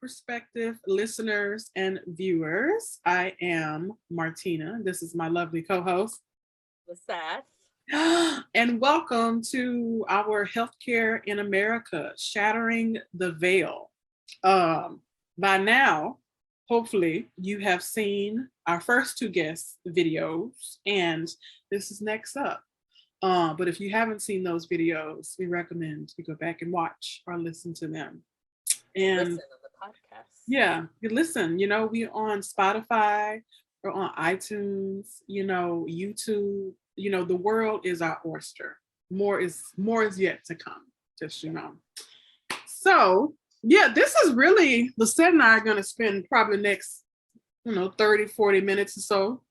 Perspective listeners and viewers. I am Martina. This is my lovely co host. The Seth. And welcome to our Healthcare in America, Shattering the Veil. By now, hopefully, you have seen our first two guest videos, and this is next up. But if you haven't seen those videos, we recommend you go back and watch or listen to them. Or And listen on the podcast. yeah, you listen, we on Spotify or on iTunes, YouTube, the world is our oyster. More is yet to come, just So yeah, this is really the set and I are gonna spend probably the next, 30, 40 minutes or so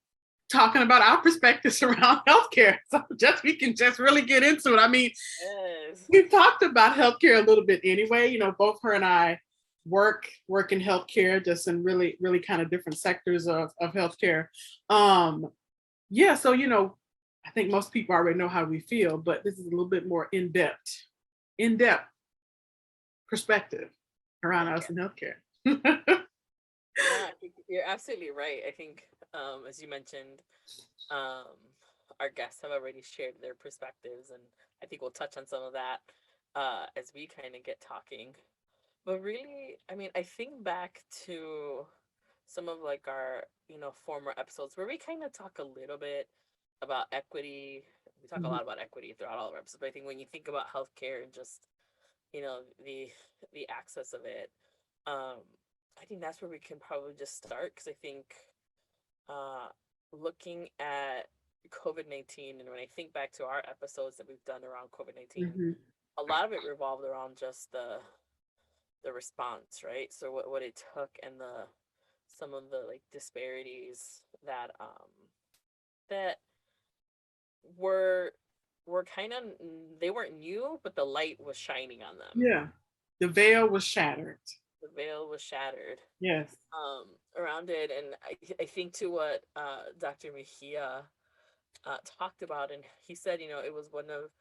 talking about our perspectives around healthcare. So just we can just really get into it. I mean, Yes. we've talked about healthcare a little bit anyway. Both her and I work in healthcare, just in really kind of different sectors of healthcare. Yeah, so I think most people already know how we feel, but this is a little bit more in-depth perspective around us in healthcare. Yeah, I think you're absolutely right. I think, as you mentioned, um, our guests have already shared their perspectives, and I think we'll touch on some of that as we kind of get talking. But really, I mean, I think back to some of like our, former episodes where we kind of talk a little bit about equity. We talk a Mhm. lot about equity throughout all of our episodes, but I think when you think about healthcare and just, the access of it, um, I think that's where we can probably just start because I think uh, looking at COVID-19, and when I think back to our episodes that we've done around COVID-19, Mhm. a lot of it revolved around just the response, right? So what it took and the some of the like disparities that were kind of, they weren't new, but the light was shining on them. Yeah. The veil was shattered. The veil was shattered Yes. around it, and I think to what Dr. Mejia talked about, and he said, it was one of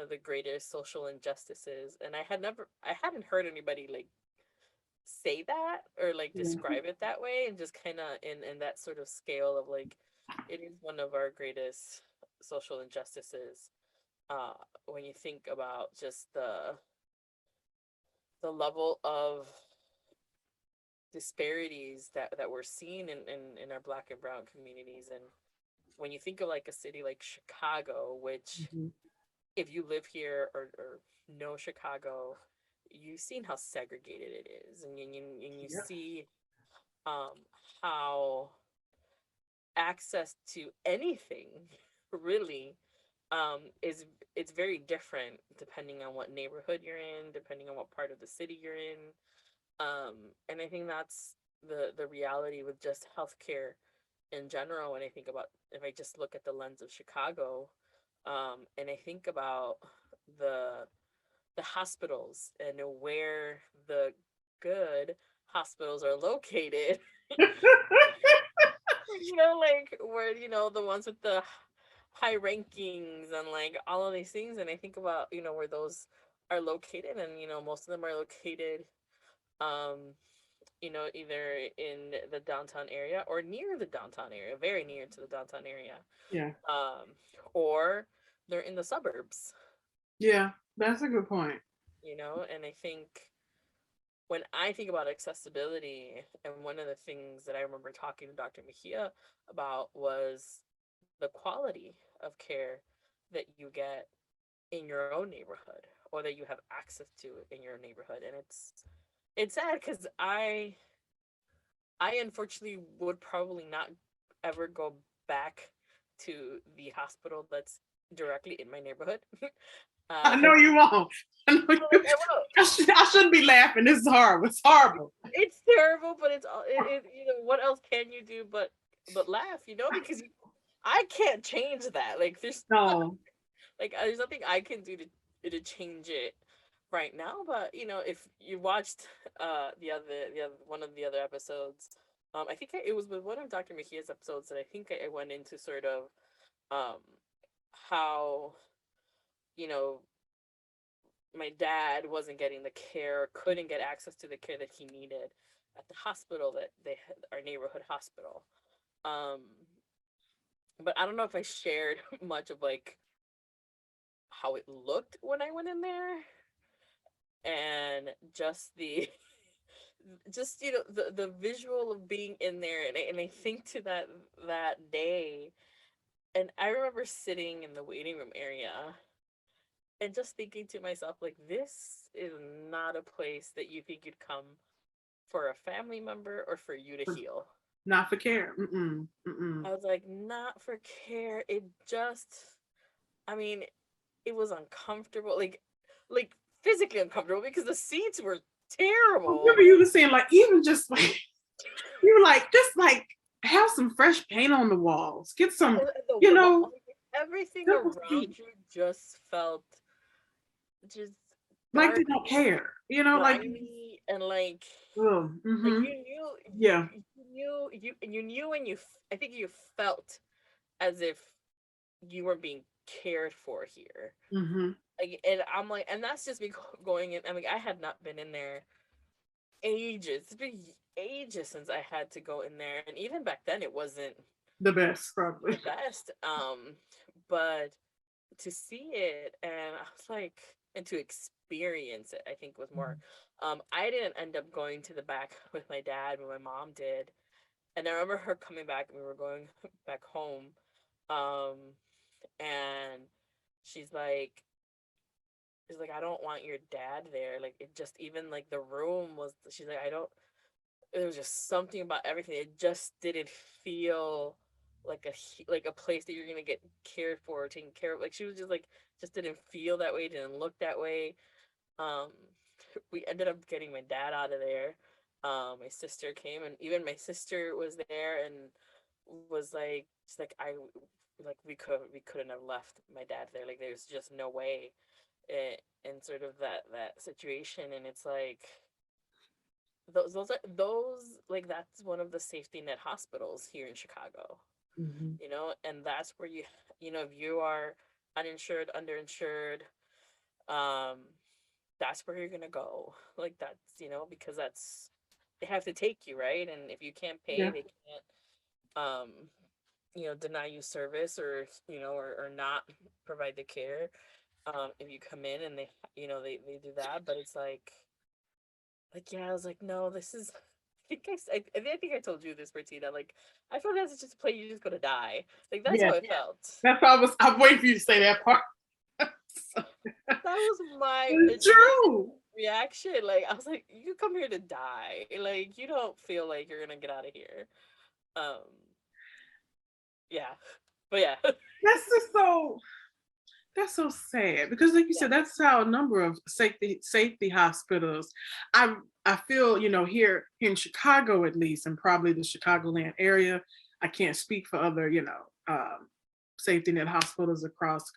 the greatest social injustices, and I hadn't heard anybody like say that or like Yeah. describe it that way, and just kind of in that sort of scale of like it is one of our greatest social injustices uh when you think about just the level of disparities that we're seeing in our black and brown communities. And when you think of like a city like Chicago, which Mhm. if you live here or know Chicago, you've seen how segregated it is, and you Yeah. see um, how access to anything really is it's very different depending on what neighborhood you're in, depending on what part of the city you're in. And I think that's the reality with just healthcare in general. When I think about, if I just look at the lens of Chicago, and I think about the the hospitals and where the good hospitals are located, like where, the ones with the high rankings and like all of these things. And I think about, where those are located, and, most of them are located, um, either in the downtown area or near the downtown area, very near to the downtown area, Yeah. um, or they're in the suburbs, Yeah. That's a good point. and I think when I think about accessibility, and one of the things that I remember talking to Dr. Mejia about was the quality of care that you get in your own neighborhood, or that you have access to in your neighborhood. And it's sad because I unfortunately would probably not ever go back to the hospital that's directly in my neighborhood. I know you won't. I know you. Like I won't. I shouldn't be laughing. This is horrible. It's horrible. It's terrible, but it's all what else can you do but laugh, because I can't change that. Like No. there's nothing I can do to change it right now. But if you watched the other one of the other episodes, I think it was with one of Dr. Mejia's episodes that I think I went into sort of um how you know my dad wasn't getting the care, couldn't get access to the care that he needed. at the hospital that they had, our neighborhood hospital. Um, but I don't know if I shared much of like how it looked when I went in there, and just the just the visual of being in there, and I think to that day, and I remember sitting in the waiting room area and just thinking to myself, like, this is not a place that you think you'd come for a family member or for you to heal. Not for care. Mm-mm. Mm-mm. I was like, not for care. It just, I mean, it was uncomfortable, like physically uncomfortable because the seats were I terrible. remember you were saying like even just like you were like just like have some fresh paint on the walls. Get some, And the you wall, know, like, everything simple things. around you just felt just Like they dark, don't care. You know, like grimy, and oh, like mm-hmm. you knew Yeah. you knew, and I think you felt as if you were being cared for here. Mm-hmm. Like, and I'm like, and that's just me going in. I mean, I had not been in there ages. It's been ages since I had to go in there, and even back then, it wasn't The best, the probably. best. But to see it, and I was like, and to experience it, I think was more. I didn't end up going to the back with my dad, but my mom did, and I remember her coming back, and we were going back home, um, and she's like, I don't want your dad there. Like, it just, even like the room was, she's like, I don't, there was just something about everything. It just didn't feel like like a place that you're gonna get cared for or taken care of. Like, she was just like, just didn't feel that way, didn't look that way. Um, we ended up getting my dad out of there. My sister came, and even my sister was there and was like, she's like, I like we couldn't have left my dad there. Like, there's just no way. In sort of that situation, and it's like those like, that's one of the safety net hospitals here in Chicago, Mm-hmm. and that's where if you are uninsured, underinsured, um that's where you're gonna go. Like, that's, because that's, they have to take you, right? And if you can't pay, Yeah. they can't deny you service, or or not provide the care, if you come in, and they do that. But it's like, yeah, I was like, no, this is, I think I told you this, Bertina. Like, I feel like that's just a place you're just gonna die. Like, that's Yeah. how it felt. That's why I'm waiting for you to say that part. That was my It's initial true. reaction. Like, I was like, you come here to die. Like, you don't feel like you're gonna get out of here. Um, yeah, but yeah, That's just so that's so sad because like you yeah, said, that's how a number of safety hospitals. I feel, here in Chicago at least, and probably the Chicagoland area. I can't speak for other, safety net hospitals across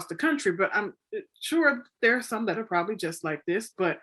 the country, but I'm sure there are some that are probably just like this. But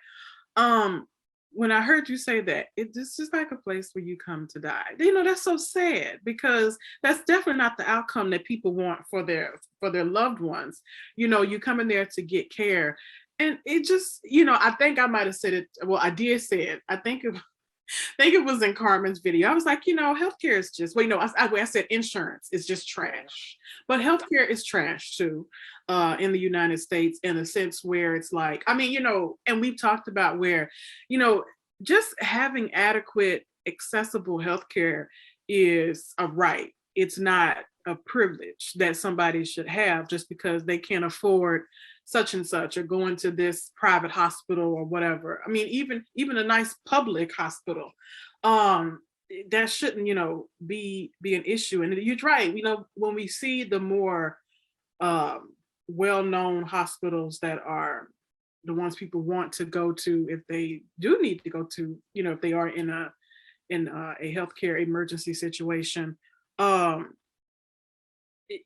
um when I heard you say that, this is like a place where you come to die. That's so sad because that's definitely not the outcome that people want for their loved ones. You come in there to get care. And it just, I think I might have said it. Well, I did say it. I think it was in Carmen's video. I was like, healthcare is just, well, I said insurance is just yeah, trash, but healthcare is trash too, in the United States, in a sense where it's like, I mean, and we've talked about where, you know, just having adequate, accessible healthcare is a right. It's not a privilege that somebody should have just because they can't afford such and such or going to this private hospital or whatever. I mean, even a nice public hospital, um that shouldn't, be an issue. And you're right, when we see the more um well-known hospitals that are the ones people want to go to if they do need to go to, if they are in a healthcare emergency situation. um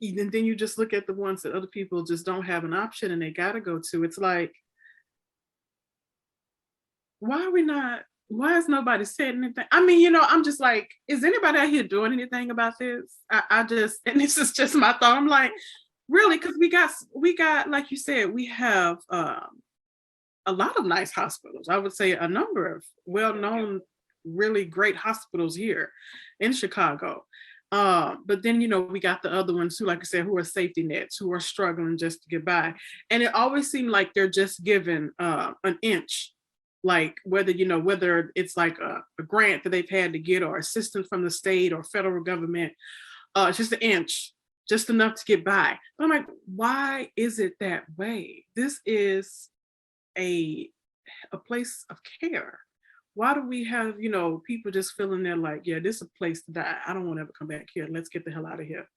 and then you just look at the ones that other people just don't have an option and they gotta go to. It's like, why are we not? Why has nobody said anything? I mean, I'm just like, is anybody out here doing anything about this? I just, and this is just my thought. I'm like, really, because we got, like you said, we have a lot of nice hospitals. I would say a number of yeah, well-known really great hospitals here in Chicago. But then, we got the other ones who, like I said, who are safety nets, who are struggling just to get by. And it always seemed like they're just given an inch, like whether it's like a grant that they've had to get or assistance from the state or federal government, it's just an inch, just enough to get by. But I'm like, why is it that way? This is a place of care. Why do we have, people just feeling they're like, yeah, this is a place to die. I don't want to ever come back here. Let's get the hell out of here.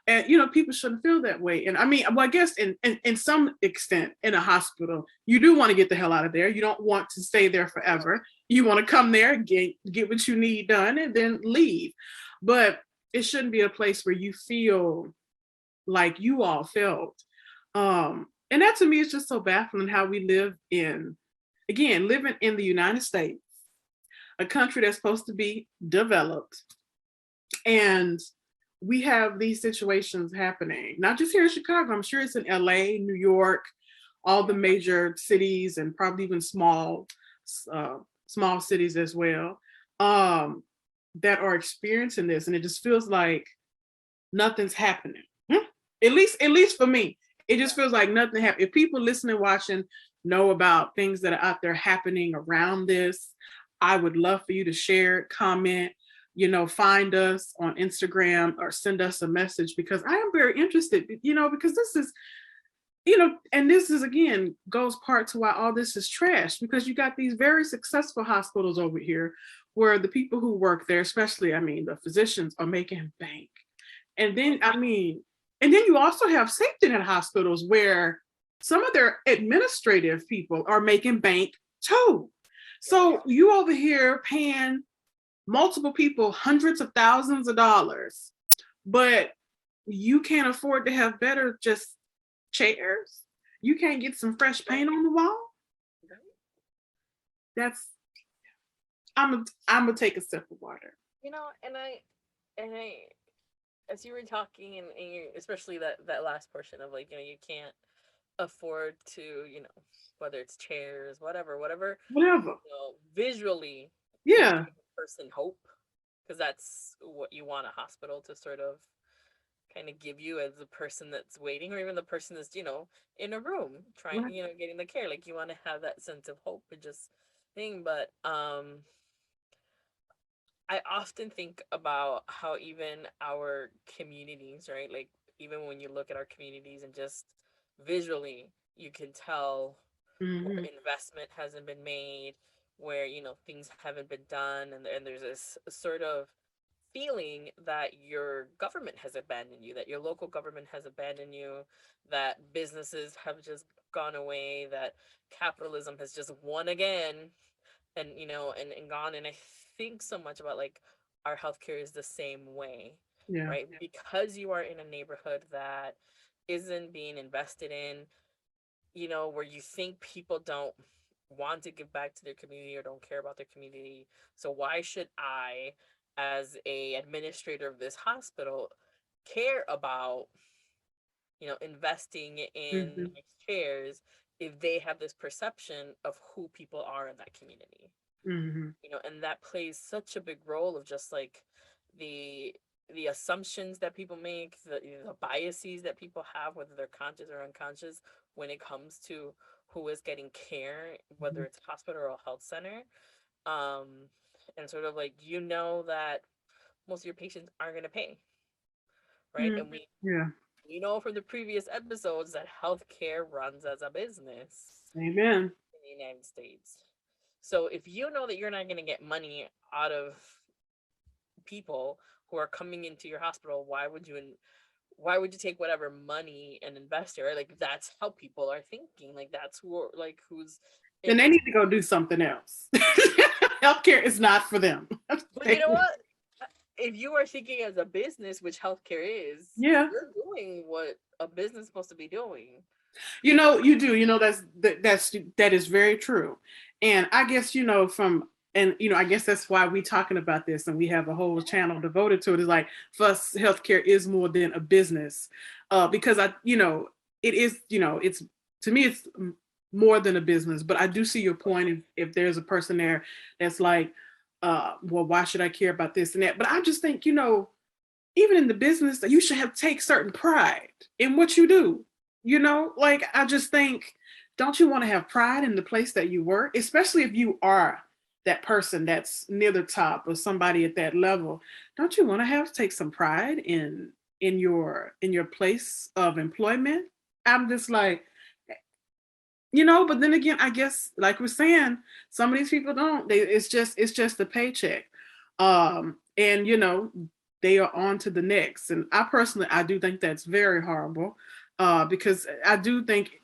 And people shouldn't feel that way. And I mean, well, I guess in some extent in a hospital, you do want to get the hell out of there. You don't want to stay there forever. You want to come there, get what you need done, and then leave. But it shouldn't be a place where you feel like you all felt. And that to me is just so baffling, how we live living in the United States, a country that's supposed to be developed. And we have these situations happening, not just here in Chicago. I'm sure it's in LA, New York, all the major cities, and probably even small cities as well, that are experiencing this. And it just feels like nothing's happening. At least for me, it just feels like nothing happened. If people listening, watching, know about things that are out there happening around this, I would love for you to share, comment, find us on Instagram or send us a message, because I am very interested, because this is, and this is, again, goes part to why all this is trash, because you got these very successful hospitals over here where the people who work there, especially, the physicians, are making bank. And then, and then you also have safety net hospitals where some of their administrative people are making bank too. So you over here paying multiple people hundreds of thousands of dollars, but you can't afford to have better just chairs. You can't get some fresh paint on the wall. I'm gonna take a sip of water. And I, as you were talking, and especially that last portion of, like, you can't afford to, whether it's chairs, whatever, visually, yeah, give a person hope, because that's what you want a hospital to sort of kind of give you as the person that's waiting, or even the person that's, in a room trying, right. getting the care. Like, you want to have that sense of hope and just thing. But I often think about how even our communities, right? Like, even when you look at our communities and just visually, you can tell where investment hasn't been made, where, things haven't been done. And there's this sort of feeling that your government has abandoned you, that your local government has abandoned you, that businesses have just gone away, that capitalism has just won again, and and gone. And I think so much about, like, our healthcare is the same way, Yeah. right? Because you are in a neighborhood that isn't being invested in, where you think people don't want to give back to their community or don't care about their community. So why should I, as a administrator of this hospital, care about, investing in Mm-hmm. chairs, if they have this perception of who people are in that community? Mm-hmm. And that plays such a big role of just, like, the assumptions that people make, the biases that people have, whether they're conscious or unconscious, when it comes to who is getting care, whether it's hospital or health center. um and sort of, like, that most of your patients aren't going to pay, right? Mm-hmm. And Yeah. we know from the previous episodes that healthcare runs as a business Amen. in the United States. So if you know that you're not going to get money out of people who are coming into your hospital, why would you take whatever money and invest it, right? Like, that's how people are thinking. Like, that's who's Then they need to go do something else. Healthcare is not for them. but you know what? If you are thinking as a business, which healthcare is, Yeah. you're doing what a business is supposed to be doing. You do. That is very true. And I guess, I guess that's why we're talking about this, and we have a whole channel devoted to it. Is like, for us, healthcare is more than a business, because it is, it's, to me, it's more than a business. But I do see your point. If there's a person there that's like, well, why should I care about this and that? But I just think, you know, even in the business, that you should have take certain pride in what you do. You know, like I just think, don't you want to have pride in the place that you work, especially if you are that person that's near the top or somebody at that level? Don't you want to have take some pride in your place of employment? I'm just like, you know, but then again, I guess like we're saying, some of these people don't. They it's just a paycheck. And you know, they are on to the next. And I personally I do think that's very horrible. Because I do think,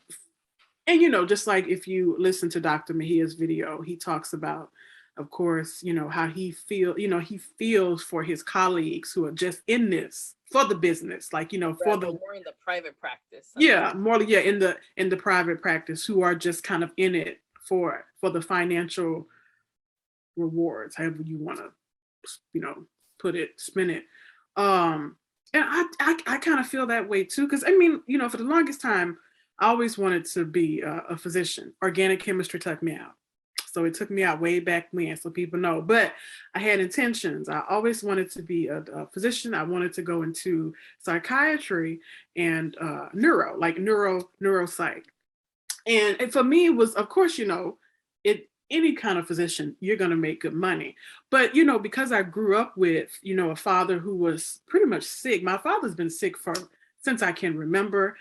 and you know, just like if you listen to Dr. Mejia's video, he talks about, of course, you know, how he feels for his colleagues who are just in this for the business, like, you know, for Right, the, but more in the private practice sense. yeah, more, yeah, in the private practice, who are just kind of in it for the financial rewards, however you want to, you know, put it, spin it. And I kind of feel that way too, because I mean, you know, for the longest time, I always wanted to be a physician. Organic chemistry took me out. So it took me out way back when, so people know. But I had intentions. I always wanted to be a physician. I wanted to go into psychiatry and neuropsych. And for me, it was, of course, you know, it any kind of physician, you're going to make good money. But you know, because I grew up with, you know, a father who was pretty much sick. My father's been sick for since I can remember,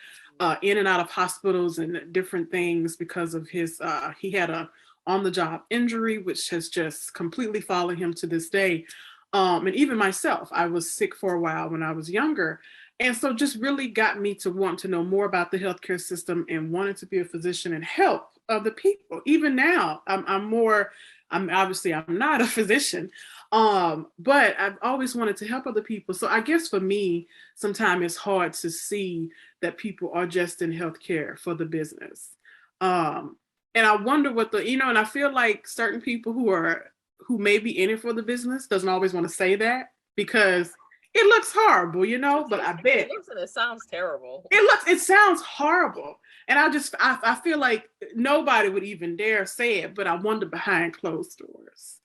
in and out of hospitals and different things because of his. He had a on the job injury, which has just completely followed him to this day. And even myself, I was sick for a while when I was younger, and so just really got me to want to know more about the healthcare system and wanted to be a physician and help other people. Even now, I'm more, I'm obviously I'm not a physician, but I've always wanted to help other people. So I guess for me, sometimes it's hard to see that people are just in healthcare for the business. Um, and I wonder what the, you know, and I feel like certain people who may be in it for the business doesn't always want to say that because it looks horrible, you know, but I It bet looks and it sounds terrible. it sounds horrible. And I feel like nobody would even dare say it, but I wonder behind closed doors,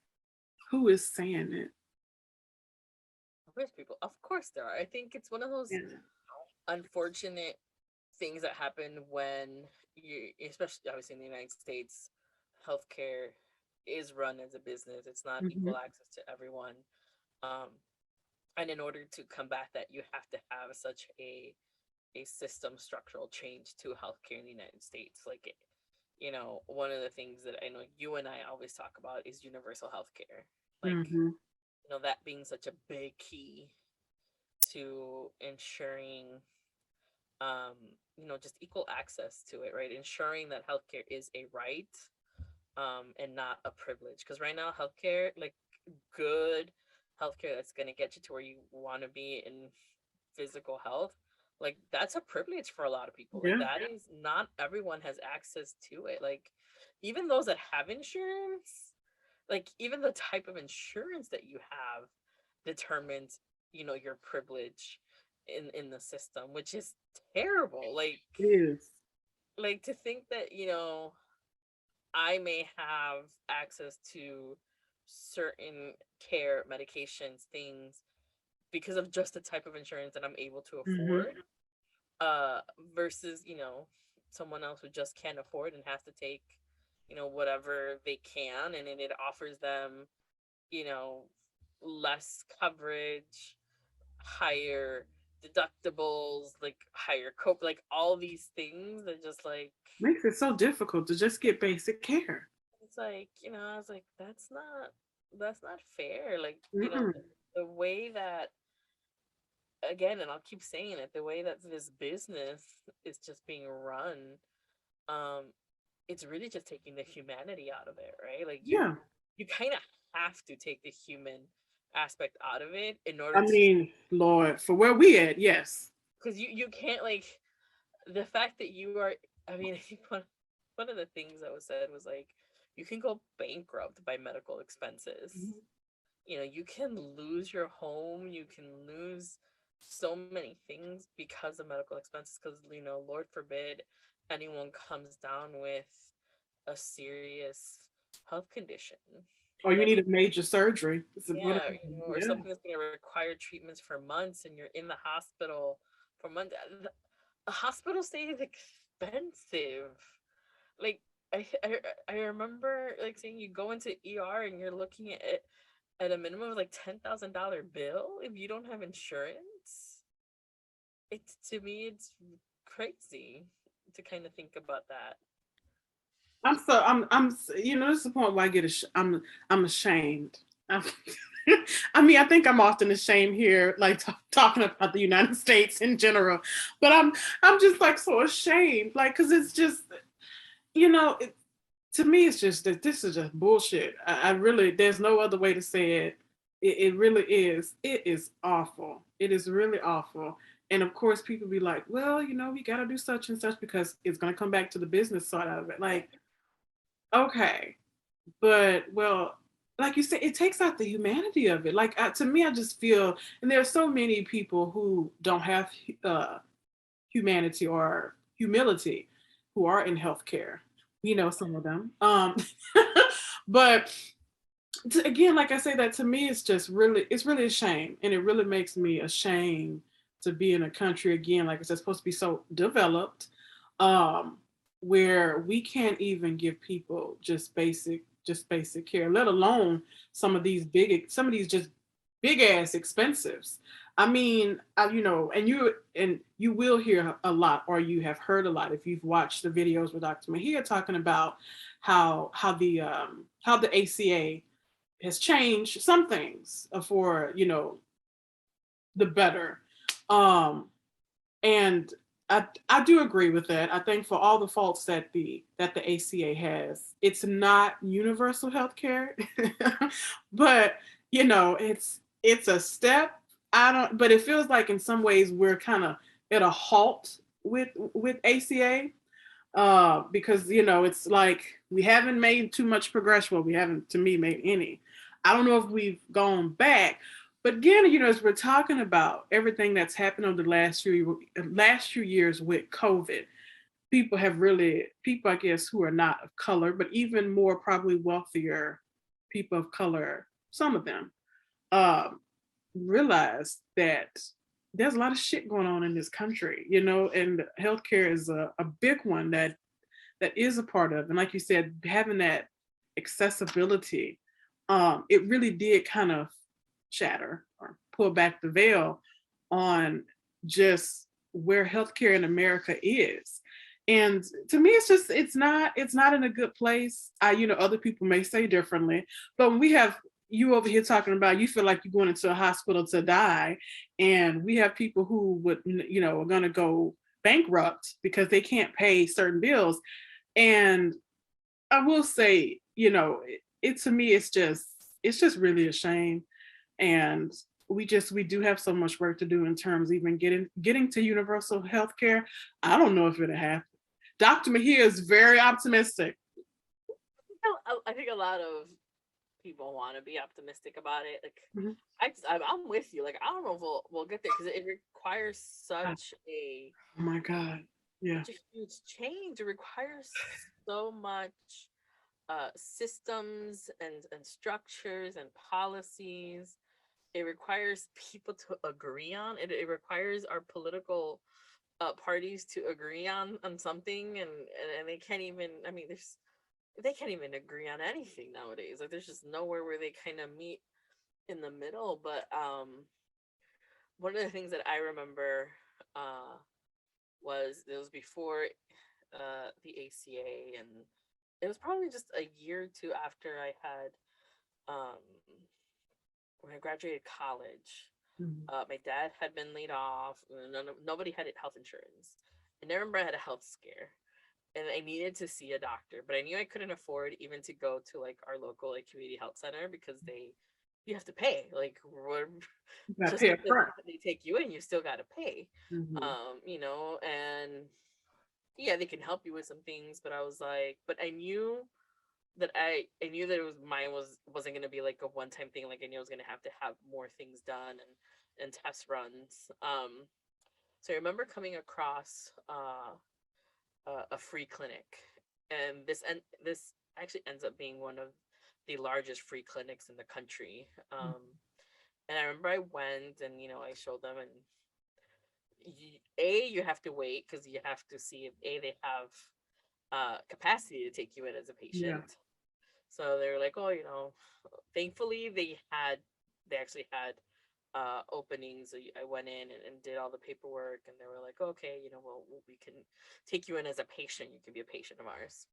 who is saying it? There's people, of course there are. I think it's one of those Yeah. unfortunate things that happen when you, especially obviously in the United States, healthcare is run as a business. It's not Mm-hmm. equal access to everyone. Um, and in order to combat that, you have to have such a system structural change to healthcare in the United States. Like, you know, one of the things that I know you and I always talk about is universal healthcare. Like, Mm-hmm. you know, that being such a big key to ensuring um you know, just equal access to it, right? Ensuring that healthcare is a right and not a privilege, because right now healthcare, like good healthcare that's going to get you to where you want to be in physical health, like that's a privilege for a lot of people. Like Yeah. that is not everyone has access to it. Like even those that have insurance, like even the type of insurance that you have determines, you know, your privilege in the system, which is terrible. It is. Like to think that, you know, I may have access to certain care, medications, things because of just the type of insurance that I'm able to Mm-hmm. afford, uh versus, you know, someone else who just can't afford and has to take, you know, whatever they can, and then it offers them, you know, less coverage, higher deductibles, like higher cope, like all these things that just like, Makes it so difficult to just get basic care. it's like, you know, I was like, that's not fair. Like, you know, Mm-mm. the way that, again, and I'll keep saying it, the way that this business is just being run, um, it's really just taking the humanity out of it, right? Like Yeah. you kind of have to take the human aspect out of it in order I to, mean, Lord, for where we at, yes. because you can't, like, the fact that you are, I mean, I think one of the things that was said was like, you can go bankrupt by medical expenses. You know, you can lose your home, you can lose so many things because of medical expenses, because, you know, Lord forbid anyone comes down with a serious health condition. Or you need a major surgery. Yeah, or Yeah. something that's going to require treatments for months, and you're in the hospital for months. The hospital stay is expensive. Like I remember like saying you go into ER and you're looking at it at a minimum of like $10,000 bill if you don't have insurance. It's to me it's crazy to kind of think about that. This is the point where I'm ashamed. I'm, I mean, I think I'm often ashamed here, like talking about the United States in general, but I'm just like so ashamed, like, cause it's just, you know, it, to me, it's just that this is just bullshit. I really, there's no other way to say it. It really is. It is awful. It is really awful. And of course, people be like, well, we got to do such and such because it's going to come back to the business side of it. Like, okay, but well, like you said, it takes out the humanity of it. Like to me, I just feel, and there are so many people who don't have uh, humanity or humility who are in healthcare. Some of them. But again, like I say, that to me, it's really a shame, and it really makes me ashamed to be in a country again, like I said, supposed to be so developed, um, where we can't even give people just basic care, let alone some of these just big ass expensives. I mean, and you will hear a lot, or you have heard a lot if you've watched the videos with Dr. Mahia talking about how the ACA has changed some things for the better. Um and I do agree with that. I think for all the faults that the ACA has, it's not universal health care. But it's a step. I don't but it feels like in some ways we're kind of at a halt with ACA, because it's like we haven't made too much progression. Well, we haven't, to me, made any. I don't know if we've gone back, but again, as we're talking about everything that's happened over the last few years with COVID, people, I guess, who are not of color, but even more probably wealthier people of color, some of them, um, realize that there's a lot of shit going on in this country, and healthcare is a big one that is a part of. And like you said, having that accessibility, it really did kind of shatter or pull back the veil on just where healthcare in America is. And to me, it's not in a good place. Other people may say differently, but when we have you over here talking about you feel like you're going into a hospital to die, and we have people who are going to go bankrupt because they can't pay certain bills. And I will say, it to me, it's just really a shame. And we do have so much work to do in terms of even getting to universal health care. I don't know if it'll happen. Dr. Mahia is very optimistic. I think a lot of people want to be optimistic about it. Like Mhm. I'm with you. Like I don't know if we'll get there because it requires Oh my God. Yeah. such a huge change. It requires so much systems and structures and policies. It requires people to agree on it. It requires our political parties to agree on something, and they can't even. I mean, they can't even agree on anything nowadays. Like there's just nowhere where they kind of meet in the middle. But one of the things that I remember uh was it was before the ACA, and it was probably just a year or two after I had um when I graduated college. Mhm. My dad had been laid off. Nobody had health insurance, and I remember I had a health scare, and I needed to see a doctor, but I knew I couldn't afford even to go to like our local like community health center because you have to pay like You gotta just pay up because front. they take you in, you still got to pay. Mhm. And yeah, they can help you with some things, but I was like, but I knew that it was mine wasn't gonna be like a one time thing. Like I knew I was gonna have to have more things done and test runs. So I remember coming across a free clinic, and this actually ends up being one of the largest free clinics in the country. And I remember I went and, I showed them, and you have to wait because you have to see if they have capacity to take you in as a Yeah. patient. So they were like, oh, thankfully they actually had openings. So I went in and did all the paperwork, and they were like, okay, well, we can take you in as a patient. You can be a patient of ours.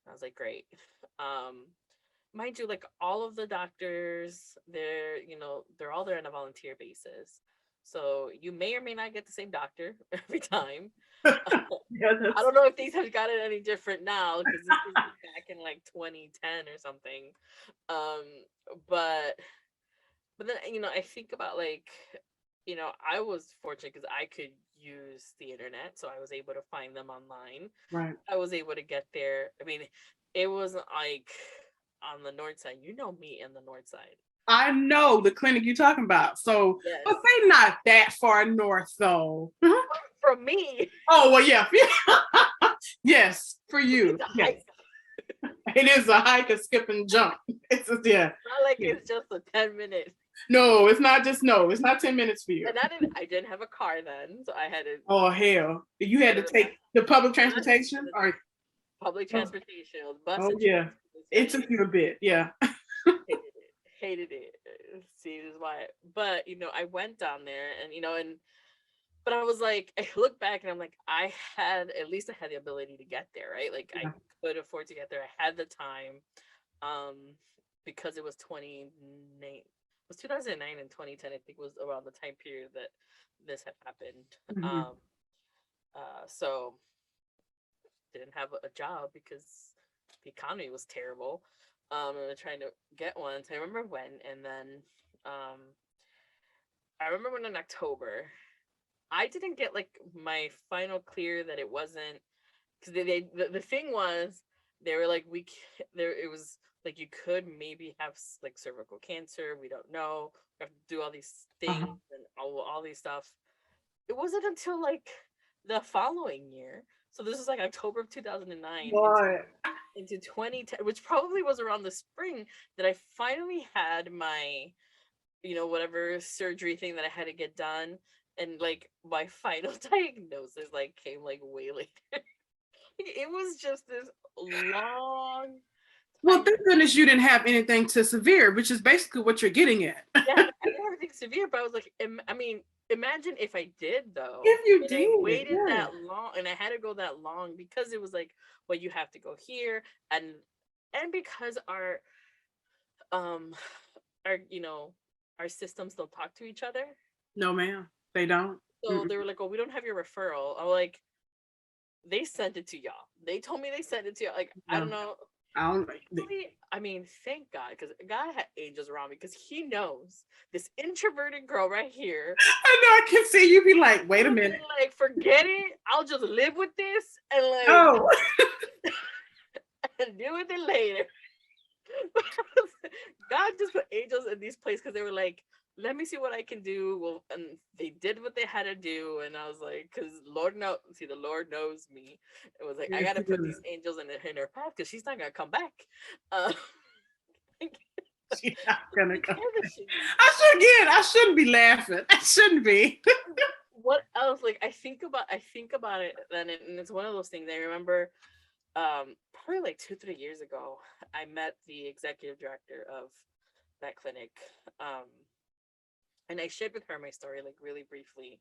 And I was like, great. Um, Mind you, like all of the doctors, they're all there on a volunteer basis. So you may or may not get the same doctor every time. Yeah, I don't know if these have gotten any different now because this was back in like 2010 or something. Um, but then I think about like, I was fortunate because I could use the internet, so I was able to find them online. right. I was able to get there. I mean, it wasn't like on the north side. You know me in the north side. I know the clinic you're talking about. So, Yes. but they not that far north though. From me. Oh well, yeah. Yes, for you. Yes. It is a hike, a skip and jump. It's yeah. Not like it's just a 10-minute. No, it's not just it's not 10 minutes for you. And I didn't have a car then, so I had to. Oh hell, you had to take the public transportation or public transportation, bus. Oh yeah, it took you a bit, yeah. Hated it. See, this is why. But I went down there, and but I was like, I look back and I'm like, at least I had the ability to get there, right? Like Yeah. I could afford to get there. I had the time, because it was 2009 and 2010. I think was around the time period that this had happened. Mm-hmm. So didn't have a job because the economy was terrible. And I'm trying to get one. So I remember when, and then, I remember when in October. I didn't get like my final clear that it wasn't because the thing was they were like it was like you could maybe have like cervical cancer, we don't know, we have to do all these things and all these stuff. It wasn't until like the following year, so this is like October of 2009 into 2010, which probably was around the spring, that I finally had my whatever surgery thing that I had to get done. And like my final diagnosis like came like way later. It was just this long Well, thank goodness you didn't have anything too severe, which is basically what you're getting at. Yeah, I didn't have anything severe, but I was like, I mean, imagine if I did though. If you and did, I waited yeah. that long, and I had to go that long because it was like, well, you have to go here, and because um our our systems don't talk to each other. No, ma'am, they don't. So they were like, "Oh, we don't have your referral." I'm like, "They sent it to y'all. They told me they sent it to y'all." Like, No. I don't know. I mean, thank God, because God had angels around me, because He knows this introverted girl right here. I know. I can see you be like, "Wait a minute." Like, forget it. I'll just live with this and like Oh. and deal with it later. God just put angels in these places because they were like, let me see what I can do. Well, and they did what they had to do, and I was like, because the Lord knows me. It was like, Yes, I gotta put these angels in her path because she's not gonna come back. She's not gonna come. I shouldn't be laughing. I shouldn't be. What else? Like I think about it then, and it's one of those things I remember. Probably like 2-3 years ago, I met the executive director of that clinic. And I shared with her my story like really briefly,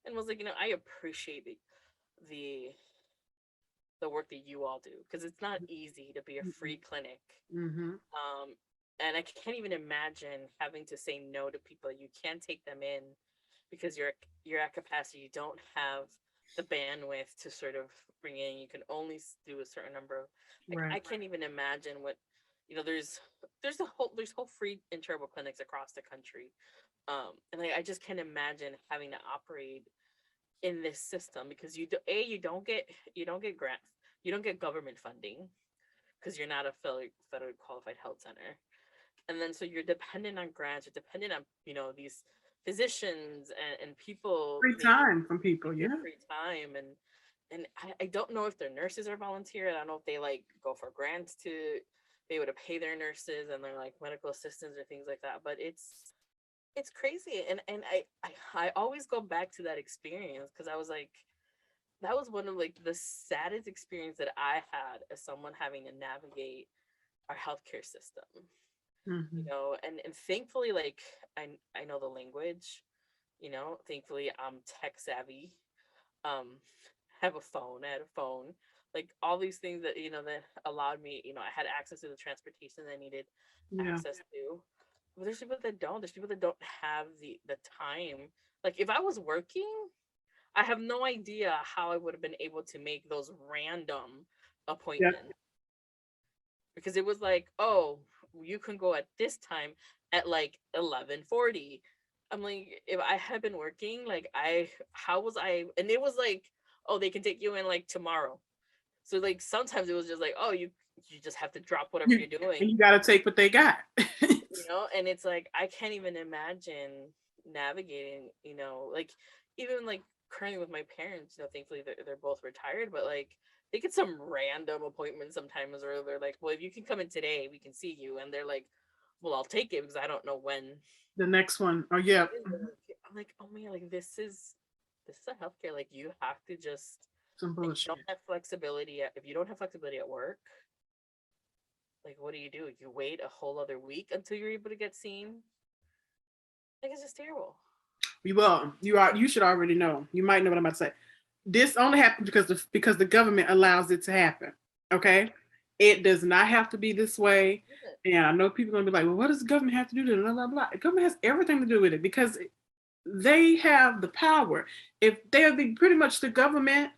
and was like, I appreciate the work that you all do, because it's not easy to be a free clinic. Mm-hmm. And I can't even imagine having to say no to people. You can't take them in because you're at capacity. You don't have the bandwidth to sort of bring in. You can only do a certain number of. Like, Right. I can't even imagine what there's whole free internal clinics across the country. And I just can't imagine having to operate in this system because you don't get grant, you don't get government funding because you're not a federally qualified health center, and then so you're dependent on grants, you're dependent on these physicians and people, Free time from people, yeah. free time, and I don't know if their nurses are volunteer. I don't know if they like go for grants to be able to pay their nurses and their like medical assistants or things like that. But it's crazy, and I always go back to that experience because I was like, that was one of like the saddest experience that I had as someone having to navigate our healthcare system, you Mhm. know, and thankfully, like I know the language, you know, thankfully I'm tech savvy, um, have a phone, I had a phone, like all these things that, you know, that allowed me, you know, I had access to the transportation that I needed Yeah. access to. But there's people that don't. There's people that don't have the time. Like if I was working, I have no idea how I would have been able to make those random Yeah. appointments because it was like, oh, you can go at this time at like 11:40. I'm like, if I had been working, like how was I? And it was like, oh, they can take you in like tomorrow. So like sometimes it was just like, oh, you just have to drop whatever You, you're doing, and you got to take what they got. you know. And it's like I can't even imagine navigating, you know, like even like currently with my parents, you know, thankfully they're both retired, but like they get some random appointment sometimes where they're like, well, if you can come in today we can see you, and they're like, well, I'll take it because I don't know when The next one. Oh yeah. it is. I'm like, oh man, like this is a healthcare, like you have to just, Some and you bullshit. don't have flexibility if you don't have flexibility at work, like what do? You wait a whole other week until you're able to get seen. Like it's just terrible. Well, you should already know. You might know what I'm about to say. This only happens because the government allows it to happen. Okay, it does not have to be this way. And I know people are gonna be like, "Well, what does the government have to do to blah blah blah?" The government has everything to do with it because they have the power. If they'll be pretty much the government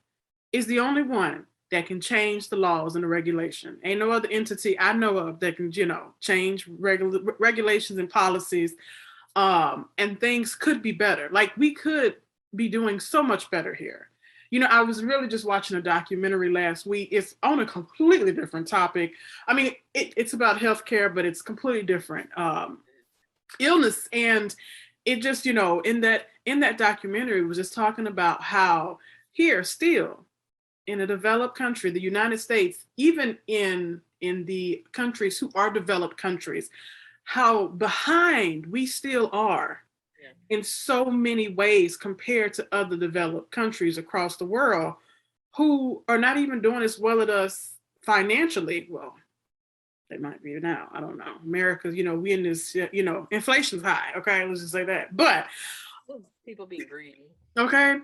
is the only one that can change the laws and the regulation. Ain't no other entity I know of that can, change regulations and policies. And things could be better. Like we could be doing so much better here. I was really just watching a documentary last week. It's on a completely different topic. I mean, it's about healthcare, but it's completely different. Illness, and it just, in that documentary it was just talking about how here still in a developed country, the United States, even in the countries who are developed countries, how behind we still are Yeah. in so many ways compared to other developed countries across the world who are not even doing as well as us financially. Well, they might be now. I don't know. America, we in this, inflation's high. Okay, let's just say that. But People being greedy. okay,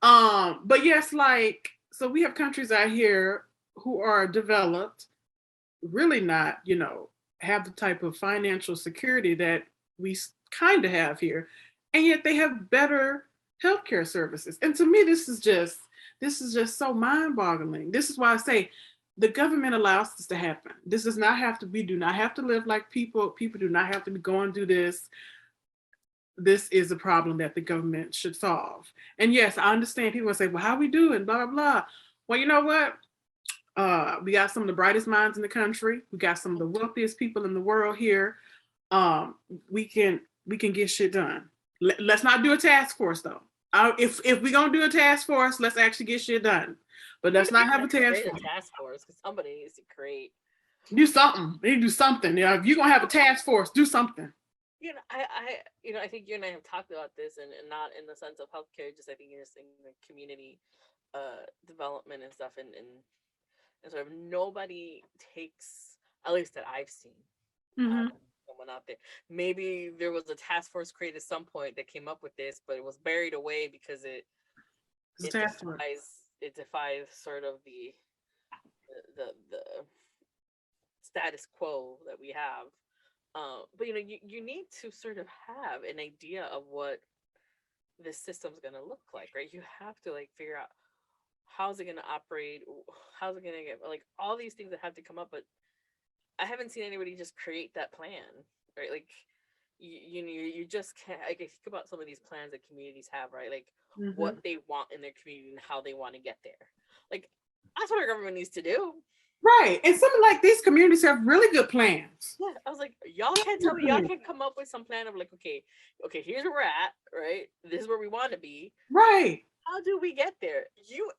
but yes, like so we have countries out here who are developed, really not, have the type of financial security that we kind of have here, and yet they have better healthcare services. And to me, this is just so mind-boggling. This is why I say the government allows this to happen. This does not have to. We do not have to live like people. People do not have to be going through this. This is a problem that the government should solve. And yes, I understand people say, well, how we doing? Blah, blah, blah. Well, you know what? We got some of the brightest minds in the country. We got some of the wealthiest people in the world here. Um, we can get shit done. Let's not do a task force though. If we're gonna do a task force, let's actually get shit done. But let's not have a task Create a force. task force because somebody needs to create. Do something. They need to do something. If you're gonna have a task force, do something. You know, I think you and I have talked about this, and not in the sense of healthcare, just I think you're just in the community, development and stuff, and sort of nobody takes, at least that I've seen, Mm-hmm. someone out there. Maybe there was a task force created at some point that came up with this, but it was buried away because It's a task force. it defies sort of the status quo that we have. But you know, you need to sort of have an idea of what this system's gonna look like, right? You have to like figure out how's it gonna operate, how's it gonna get, like all these things that have to come up. But I haven't seen anybody just create that plan, right? Like you just can't. Like, I think about some of these plans that communities have, right? Like Mm-hmm. what they want in their community and how they want to get there. Like that's what our government needs to do. Right. And some like these communities have really good plans. Yeah, I was like, y'all can't tell me y'all can't come up with some plan of like, okay, here's where we're at, right? This is where we want to be. Right. How do we get there? You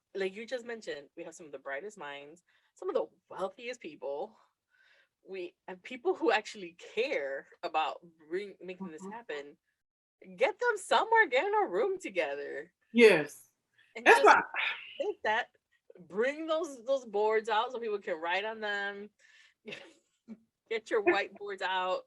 just mentioned we have some of the brightest minds, some of the wealthiest people, we and people who actually care about making this happen, get them somewhere, get in a room together, Yes. and That's just why. take that, bring those boards out so people can write on them. Get your whiteboards out,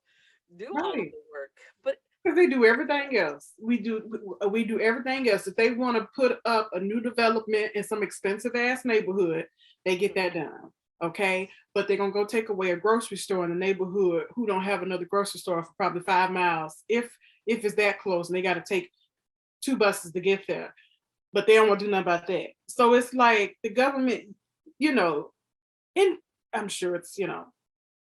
do all of Right. the work. But Because they do everything else. We do everything else. If they want to put up a new development in some expensive ass neighborhood, they get that done. Okay. But they're gonna go take away a grocery store in the neighborhood who don't have another grocery store for probably 5 miles, if it's that close, and they gotta take 2 buses to get there. But they don't want to do nothing about that. So it's like the government, you know, and I'm sure it's,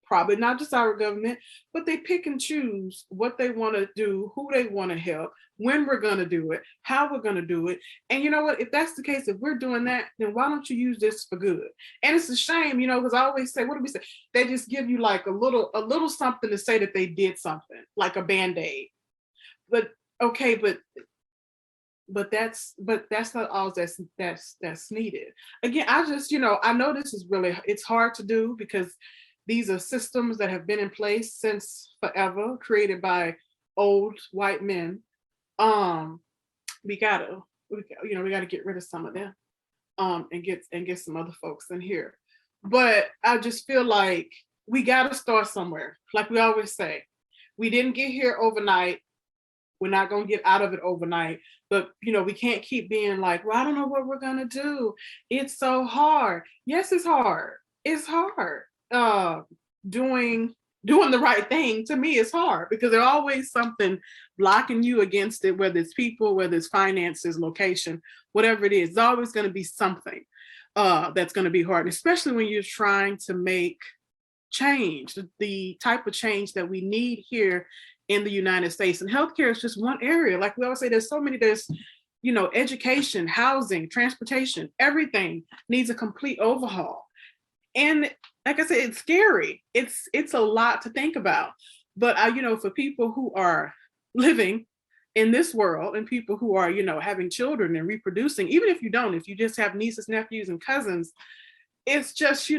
probably not just our government, but they pick and choose what they want to do, who they want to help, when we're going to do it, how we're going to do it. And you know what? If that's the case, if we're doing that, then why don't you use this for good? And it's a shame, because I always say, what do we say? They just give you like a little something to say that they did something, like a band-aid. But okay, but that's not all that's needed. Again, I just, I know this is really, it's hard to do because these are systems that have been in place since forever, created by old white men. um we gotta get rid of some of them, and get some other folks in here. But I just feel like we gotta start somewhere, like we always say. We didn't get here overnight. We're not going to get out of it overnight. But, we can't keep being like, well, I don't know what we're going to do. It's so hard. Yes, it's hard. It's hard. Doing the right thing, to me, is hard because there's always something blocking you against it, whether it's people, whether it's finances, location, whatever it is. There's always going to be something that's going to be hard, especially when you're trying to make change, the type of change that we need here in the United States. And healthcare is just one area. Like we always say, there's education, housing, transportation, everything needs a complete overhaul. And like I said, it's scary. It's a lot to think about. But for people who are living in this world, and people who are, having children and reproducing, even if you just have nieces, nephews, and cousins, it's just,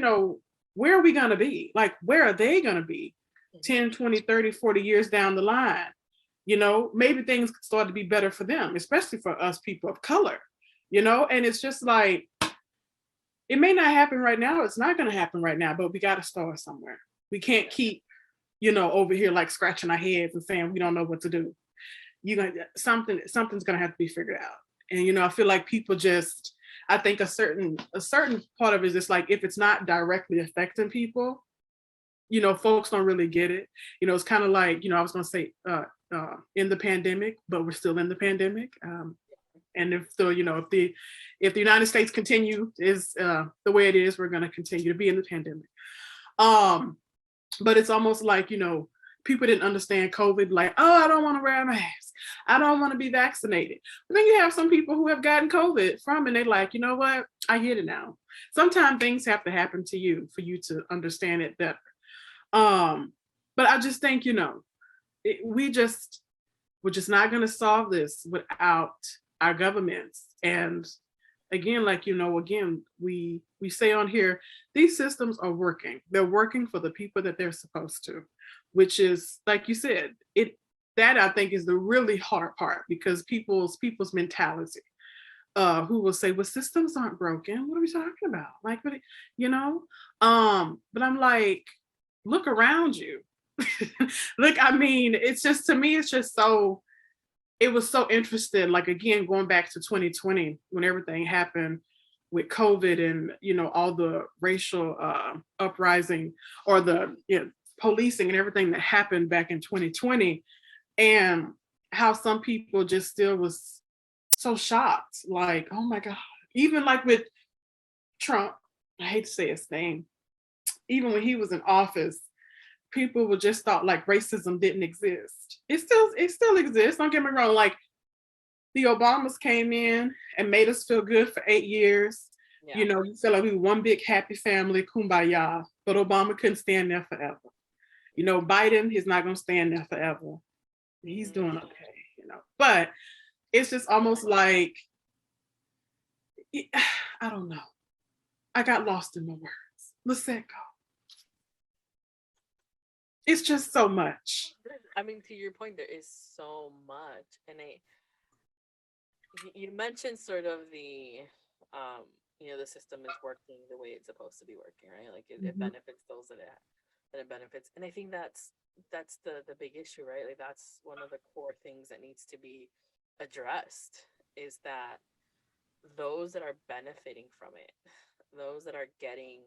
where are we going to be? Like, where are they going to be 10, 20, 30, 40 years down the line? Maybe things could start to be better for them, especially for us people of color, and it's just like, it may not happen right now. It's not going to happen right now, but we got to start somewhere. We can't keep, over here like scratching our heads and saying we don't know what to do. Something's going to have to be figured out. And, I feel like people just, I think a certain part of it is just like, if it's not directly affecting people, folks don't really get it. It's kind of like, I was going to say in the pandemic, but we're still in the pandemic. And if the, if the United States continue is the way it is, we're going to continue to be in the pandemic. But it's almost like, people didn't understand COVID, like, oh, I don't want to wear a mask. I don't want to be vaccinated. But then you have some people who have gotten COVID from, and they're like, you know what? I get it now. Sometimes things have to happen to you for you to understand it better. But I just think, we're just not going to solve this without our governments. And again, like, again, we say on here, these systems are working. They're working for the people that they're supposed to, which is, like you said, that I think is the really hard part, because people's mentality, who will say, well, systems aren't broken. What are we talking about? Like, but I'm like, look around you. Look, I mean, it's just, to me, it's just so, it was so interesting. Like, again, going back to 2020, when everything happened with COVID and, all the racial uprising, or the policing and everything that happened back in 2020, and how some people just still was so shocked. Like, oh my God. Even like with Trump, I hate to say his name, even when he was in office, people would just thought like racism didn't exist. It still exists. Don't get me wrong. Like, the Obamas came in and made us feel good for 8 years. Yeah. You feel like we were one big happy family, kumbaya. But Obama couldn't stand there forever. Biden is not going to stand there forever. He's doing okay, But it's just almost like, I don't know. I got lost in my words. Let's let go. It's just so much. I mean, to your point, there is so much, and you mentioned sort of um, the system is working the way it's supposed to be working, right? Like it Mhm. benefits those that it benefits, and I think that's the big issue, right? Like that's one of the core things that needs to be addressed is that those that are benefiting from it, those that are getting,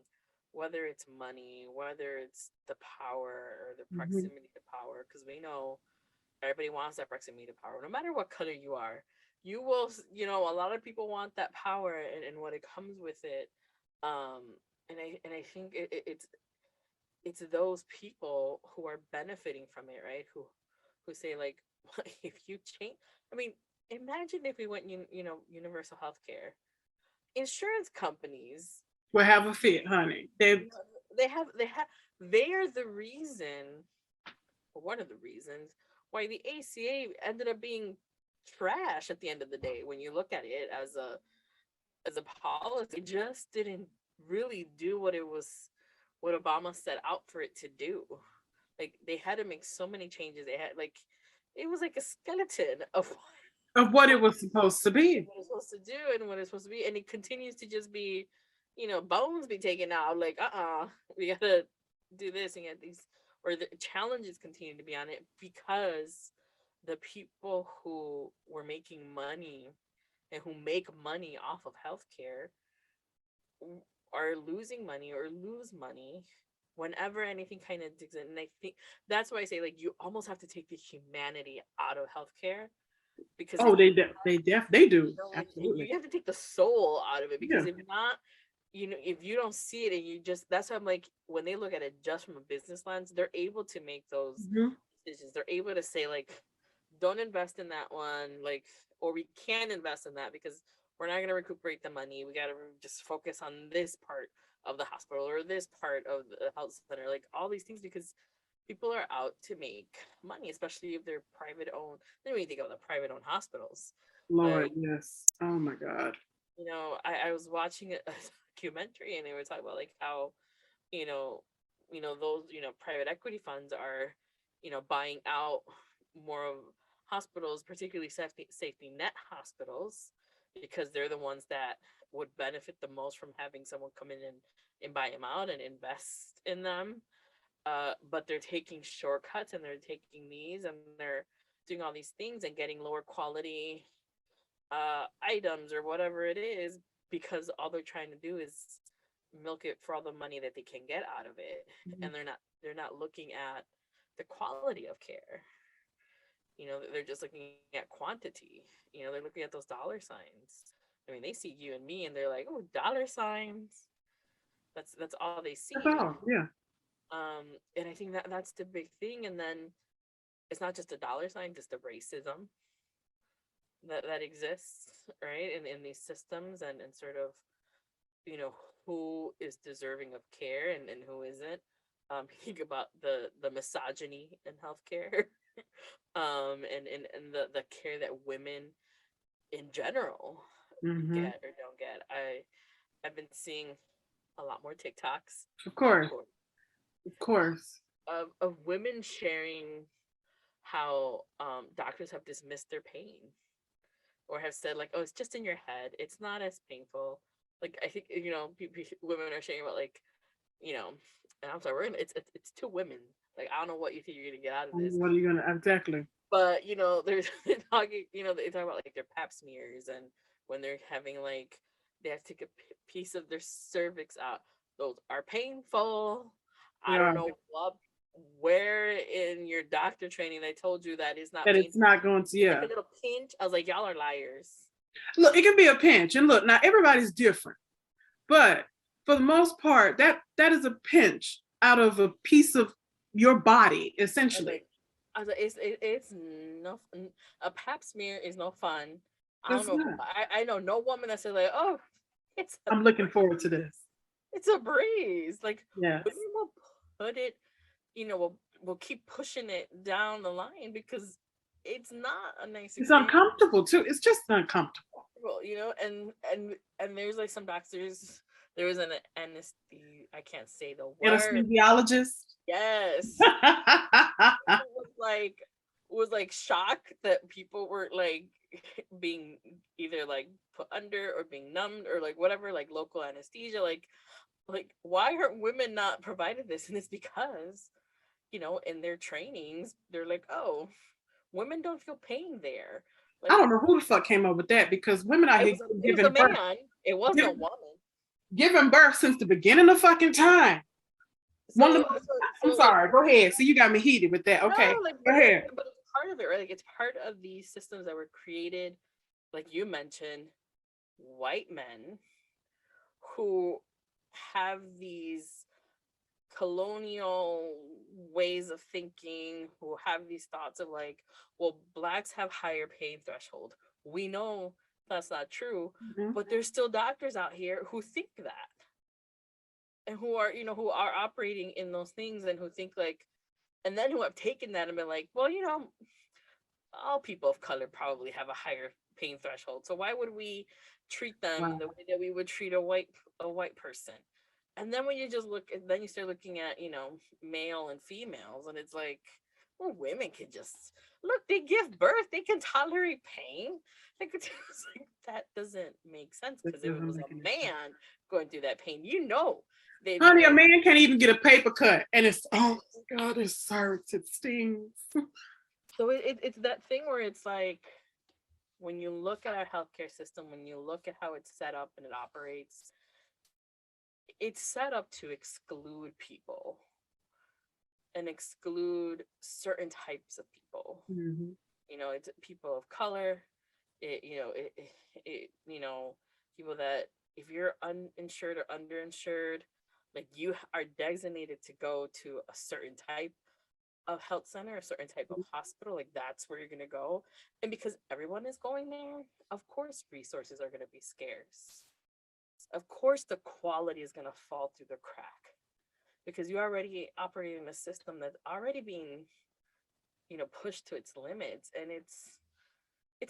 whether it's money, whether it's the power or the Mhm. proximity to power, because we know everybody wants that proximity to power, no matter what color you are. You will, a lot of people want that power and what it comes with it. Um, and I think it's those people who are benefiting from it, right? Who say like, if you change, I mean, imagine if we went, universal health care. Insurance companies, Will have a fit, honey. They they are the reason, or one of the reasons, why the ACA ended up being trash at the end of the day. When you look at it as a policy, it just didn't really do what Obama set out for it to do. Like they had to make so many changes. They had like it was like a skeleton of of what it what was supposed to be. what it's supposed to do and what it's supposed to be, and it continues to just be, bones be taken out. Like, we gotta do this and get these, or the challenges continue to be on it because the people who were making money and who make money off of healthcare are losing money or lose money whenever anything kind of digs in. And I think that's why I say like you almost have to take the humanity out of healthcare because if Oh, they do. you Absolutely. have to take the soul out of it because Yeah. if not, if you don't see it and you just that's why I'm like when they look at it just from a business lens, they're able to make those Mhm. decisions. They're able to say like, don't invest in that one, like, or we can invest in that because we're not going to recuperate the money. We got to just focus on this part of the hospital or this part of the health center, like all these things because people are out to make money, especially if they're private owned. Then when you think of the private owned hospitals, Lord, like, yes. Oh my God. I was watching a documentary and they were talking about like how, you know, those, private equity funds are, buying out more of hospitals, particularly safety net hospitals, because they're the ones that would benefit the most from having someone come in and buy them out and invest in them. But they're taking shortcuts and they're taking these and they're doing all these things and getting lower quality items or whatever it is because all they're trying to do is milk it for all the money that they can get out of it, Mhm. and they're not looking at the quality of care. They're just looking at quantity. They're looking at those dollar signs. I mean, they see you and me and they're like, oh, dollar signs. That's all they That's see. all. Yeah. And I think that's the big thing. And then it's not just a dollar sign, just the racism that exists, right? In these systems and sort of, you know, who is deserving of care and who isn't. Think about the misogyny in healthcare, and the care that women in general Hmm. get or don't get. I've been seeing a lot more TikToks, Of of course. course, Of course. of women sharing how doctors have dismissed their pain or have said like, "Oh, it's just in your head. It's not as painful." Like I think women are sharing about like, you know, and I'm sorry, it's two women. Like I don't know what you think you're gonna get out of this, What are you gonna exactly? but there's they're talking, they talk about like their pap smears and when they're having like they have to take a piece of their cervix out. Those are painful. I Yeah. don't know where in your doctor training they told you that it's not That it's painful. not going to. Like Yeah. a little pinch. I was like, y'all are liars. Look, it can be a pinch, and look, now everybody's different, but for the most part, that is a pinch out of a piece of your body, I was essentially. like, it's no a pap smear is no fun. I don't It's know. not. I know no woman that said like, oh, it's a I'm looking forward to breeze. this. It's a breeze. Like Yes. women will put it, will keep pushing it down the line because it's not a nice It's experience. uncomfortable too. It's just uncomfortable. Well, and there's like some doctors there was an anesthesia. I can't say the word. Anesthesiologist. Yes, was like shocked that people were like being either like put under or being numbed or like whatever, like local anesthesia, like why are women not provided this? And it's because, in their trainings they're like, oh, women don't feel pain there. I Like, don't know who the fuck came up with that, because women out here it was a giving birth, man, it wasn't a giving, woman. giving birth since the beginning of fucking time. One of So the, I'm like, sorry, go ahead. See, you got me heated with that. no, Okay, like, go ahead. but it's part of it, right? Like, it's part of these systems that were created, like you mentioned, white men who have these colonial ways of thinking, who have these thoughts of like, well, blacks have higher pain threshold. We know that's not true, Mhm. but there's still doctors out here who think that, and who are, who are operating in those things, and who think like, and then who have taken that and been like, well, all people of color probably have a higher pain threshold, so why would we treat them Wow. the way that we would treat a white person? And then when you just look, then you start looking at, male and females, and it's like, well, women can just look, they give birth, they can tolerate pain. Like, it's like, that doesn't make sense, This because if it doesn't was make a any sense. man going through that pain, they'd be Honey, a like, man can't even get a paper cut, and it's, oh my God, it hurts, it stings. so it's that thing where it's like, when you look at our healthcare system, when you look at how it's set up and it operates, it's set up to exclude people and exclude certain types of people. Mhm. It's people of color. People that, if you're uninsured or underinsured, like, you are designated to go to a certain type of health center, a certain type of hospital, like that's where you're going to go. And because everyone is going there, of course resources are going to be scarce. Of course the quality is going to fall through the crack, because you already operate in a system that's already being, pushed to its limits. And it's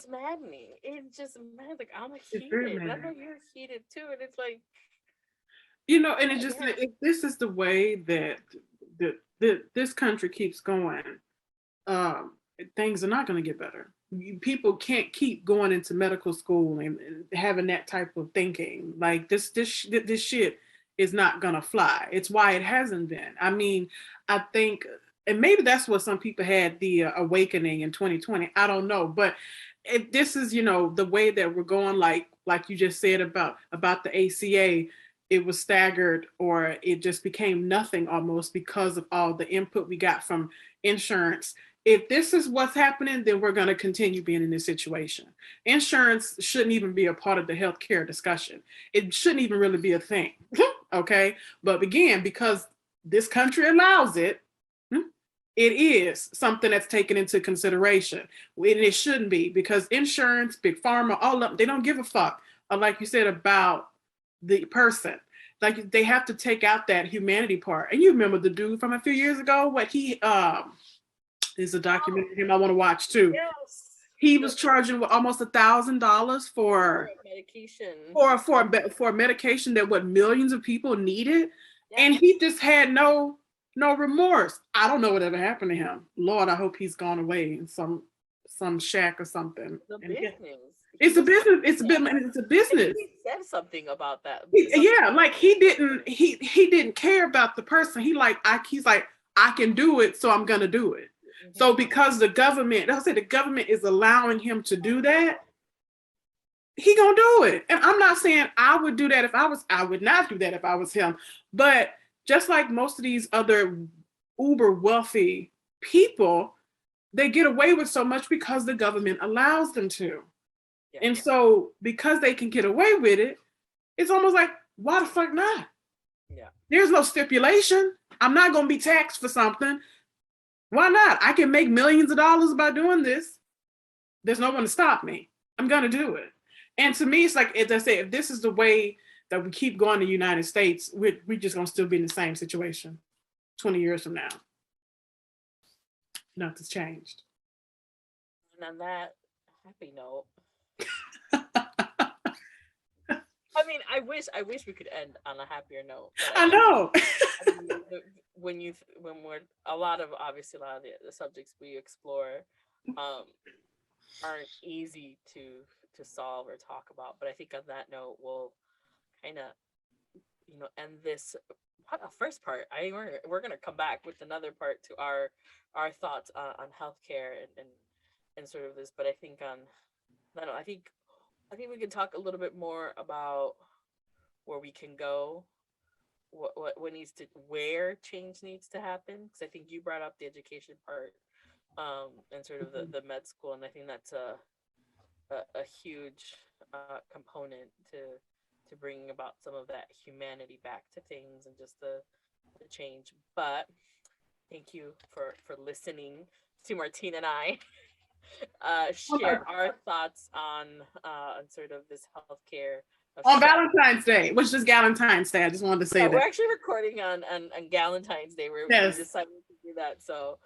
maddening. It's just mad. Like, I'm It's very heated, and I know mad. you're heated too. And it's like, And it just, yeah, if this is the way that this country keeps going, um, things are not going to get better. People can't keep going into medical school and having that type of thinking. Like, this shit is not going to fly. It's why it hasn't been. I mean, I think, and maybe that's what some people had the awakening in 2020. I don't know, but if this is, the way that we're going, like you just said about the ACA, it was staggered, or it just became nothing almost, because of all the input we got from insurance. If this is what's happening, then we're going to continue being in this situation. Insurance shouldn't even be a part of the healthcare discussion. It shouldn't even really be a thing. Okay. But again, because this country allows it, it is something that's taken into consideration. And it shouldn't be, because insurance, big pharma, all of them, they don't give a fuck, like you said, about the person. Like, they have to take out that humanity part. And you remember the dude from a few years ago, what he there's a oh, documentary him I want to watch too. yes, He the was charging almost $1,000 for medication. for a medication that what millions of people needed, and he Yes, just had no remorse. I don't know whatever happened to him. Lord, I hope he's gone away in some shack or something. the And business. He it's a was business. It's a yeah, bit. It's a and business. he said something about that. Something. Yeah, like he didn't care about the person. He's like, I can do it, so I'm gonna do it. So Mhm. because the government, I say the government is allowing him to do that, he gonna do it. And I'm not saying I would do that if I would not do that if I was him. But just like most of these other uber wealthy people, they get away with so much because the government allows them to. Yeah, And so because they can get away with it, it's almost like, why the fuck not? yeah. There's no stipulation. I'm not going to be taxed for something. Why not? I can make millions of dollars by doing this. There's no one to stop me. I'm going to do it. And to me, it's like, as I say, if this is the way that we keep going to the United States, we're just going to still be in the same situation 20 years from now. Nothing's changed. And on that happy note, I mean, I wish we could end on a happier note, but I know. I mean, when we're a lot of obviously a lot of the subjects we explore, um, aren't easy to solve or talk about. But I think on that note, we'll kind of end this first part. We're gonna come back with another part to our thoughts on healthcare and sort of this. But I think I don't know. I think we can talk a little bit more about where we can go, what needs to where change needs to happen. Because I think you brought up the education part, and sort of the med school, and I think that's a huge component to bringing about some of that humanity back to things and just the change. But thank you for listening to Martine and I share our thoughts on sort of this healthcare of On Valentine's Day, which is Galentine's Day. I just wanted to say we're that. actually recording on Galentine's Day. We Yes. decided to do that, so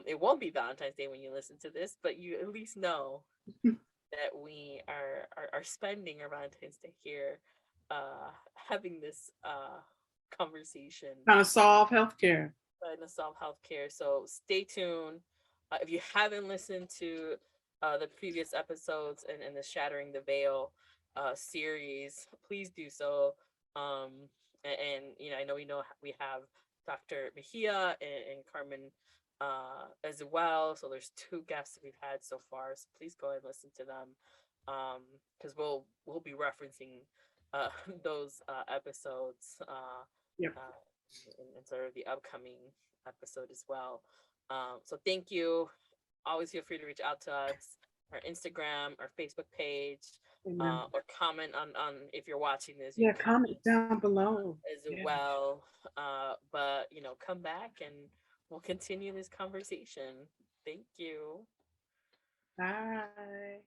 it won't be Valentine's Day when you listen to this, but you at least know that we are spending our Valentine's Day here, having this conversation Trying to solve healthcare. in the self healthcare. So stay tuned. If you haven't listened to the previous episodes and the Shattering the Veil series, please do so. And I know we have Dr. Mejia and Carmen as well. So there's two guests that we've had so far. So please go and listen to them, because we'll be referencing those episodes. Yep. And sort of the upcoming episode as well. So thank you. Always feel free to reach out to us, our Instagram, our Facebook page, or comment on if you're watching this. Yeah, comment down below as well. But come back and we'll continue this conversation. Thank you. Bye.